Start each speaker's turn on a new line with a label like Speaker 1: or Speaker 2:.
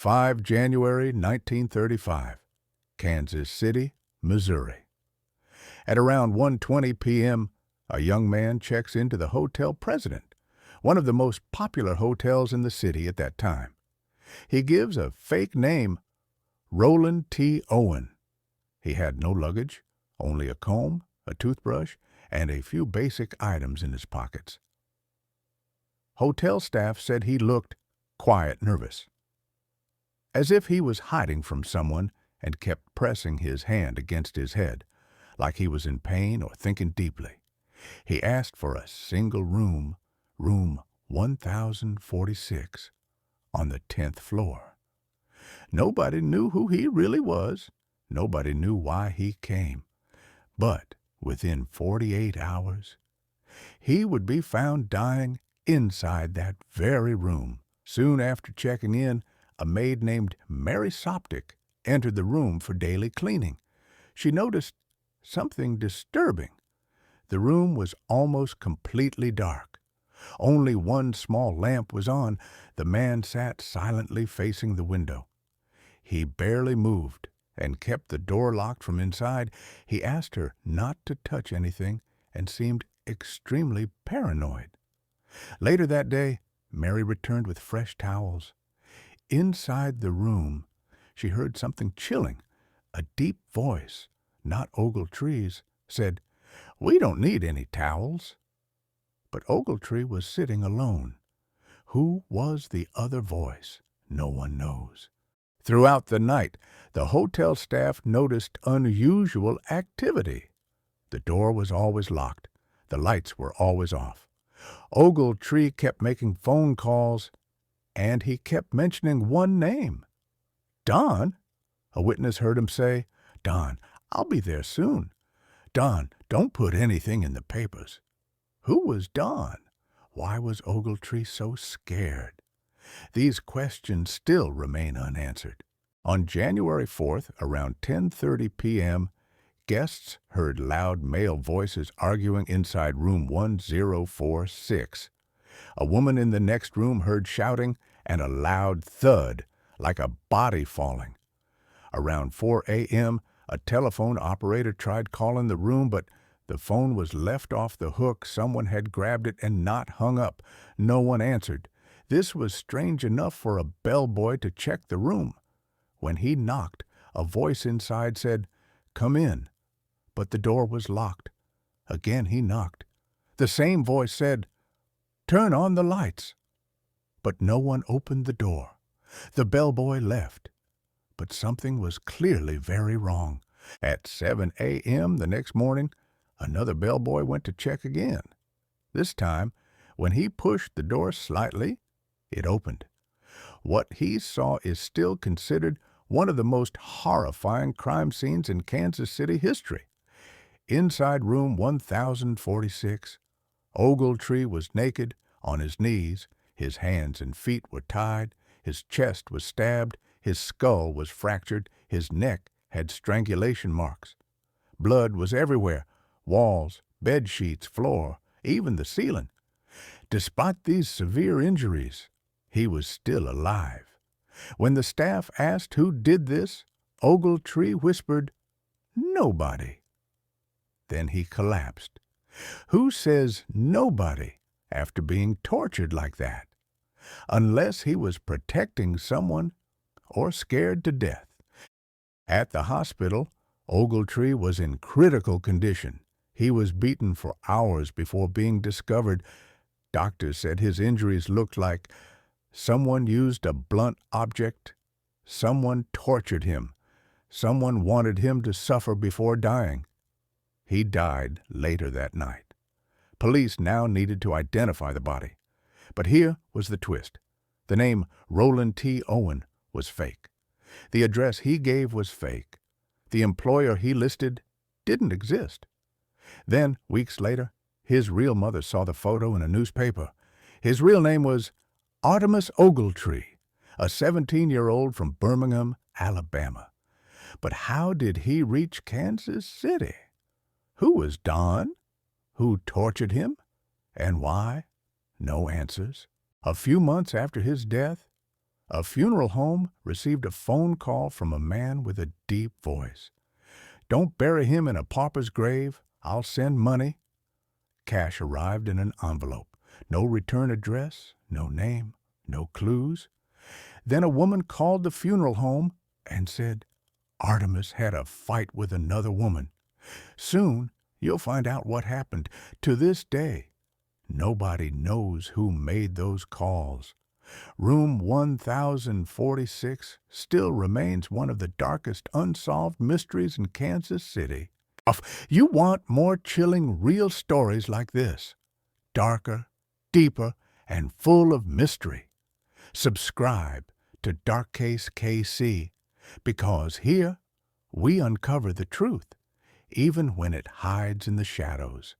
Speaker 1: 5 January 1935, Kansas City, Missouri. At around 1:20 p.m., a young man checks into the Hotel President, one of the most popular hotels in the city at that time. He gives a fake name, Roland T. Owen. He had no luggage, only a comb, a toothbrush, and a few basic items in his pockets. Hotel staff said he looked quiet nervous, as if he was hiding from someone, and kept pressing his hand against his head, like he was in pain or thinking deeply. He asked for a single room, room 1046, on the 10th floor. Nobody knew who he really was. Nobody knew why he came. But within 48 hours, he would be found dying inside that very room. Soon after checking in, a maid named Mary Soptic entered the room for daily cleaning. She noticed something disturbing. The room was almost completely dark. Only one small lamp was on. The man sat silently facing the window. He barely moved and kept the door locked from inside. He asked her not to touch anything and seemed extremely paranoid. Later that day, Mary returned with fresh towels. Inside the room, she heard something chilling. A deep voice, not Ogletree's, said, "We don't need any towels." But Ogletree was sitting alone. Who was the other voice? No one knows. Throughout the night, the hotel staff noticed unusual activity. The door was always locked. The lights were always off. Ogletree kept making phone calls, and he kept mentioning one name. "Don?" A witness heard him say. "Don, I'll be there soon. Don, don't put anything in the papers." Who was Don? Why was Ogletree so scared? These questions still remain unanswered. On January 4th, around 10:30 p.m., guests heard loud male voices arguing inside room 1046. A woman in the next room heard shouting and a loud thud, like a body falling. Around 4 a.m., a telephone operator tried calling the room, but the phone was left off the hook. Someone had grabbed it and not hung up. No one answered. This was strange enough for a bellboy to check the room. When he knocked, a voice inside said, "Come in." But the door was locked. Again he knocked. The same voice said, "Turn on the lights." But no one opened the door. The bellboy left. But something was clearly very wrong. At 7 a.m. the next morning, another bellboy went to check again. This time, when he pushed the door slightly, it opened. What he saw is still considered one of the most horrifying crime scenes in Kansas City history. Inside room 1046, Ogletree was naked, on his knees. His hands and feet were tied. His chest was stabbed. His skull was fractured. His neck had strangulation marks. Blood was everywhere. Walls, bed sheets, floor, even the ceiling. Despite these severe injuries, he was still alive. When the staff asked who did this, Ogletree whispered, "Nobody." Then he collapsed. Who says nobody after being tortured like that? Unless he was protecting someone or scared to death. At the hospital, Ogletree was in critical condition. He was beaten for hours before being discovered. Doctors said his injuries looked like someone used a blunt object. Someone tortured him. Someone wanted him to suffer before dying. He died later that night. Police now needed to identify the body. But here was the twist. The name Roland T. Owen was fake. The address he gave was fake. The employer he listed didn't exist. Then, weeks later, his real mother saw the photo in a newspaper. His real name was Artemus Ogletree, a 17-year-old from Birmingham, Alabama. But how did he reach Kansas City? Who was Don? Who tortured him? And why? No answers. A few months after his death, A funeral home received a phone call from a man with a deep voice. "Don't bury him in a pauper's grave. I'll send money." Cash arrived in an envelope. No return address, no name, no clues. Then a woman called the funeral home and said, "Artemis had a fight with another woman." Soon you'll find out what happened. To this day, nobody knows who made those calls. Room 1046 still remains one of the darkest unsolved mysteries in Kansas City. If you want more chilling real stories like this, darker, deeper, and full of mystery, subscribe to DarkCase KC, because here we uncover the truth, even when it hides in the shadows.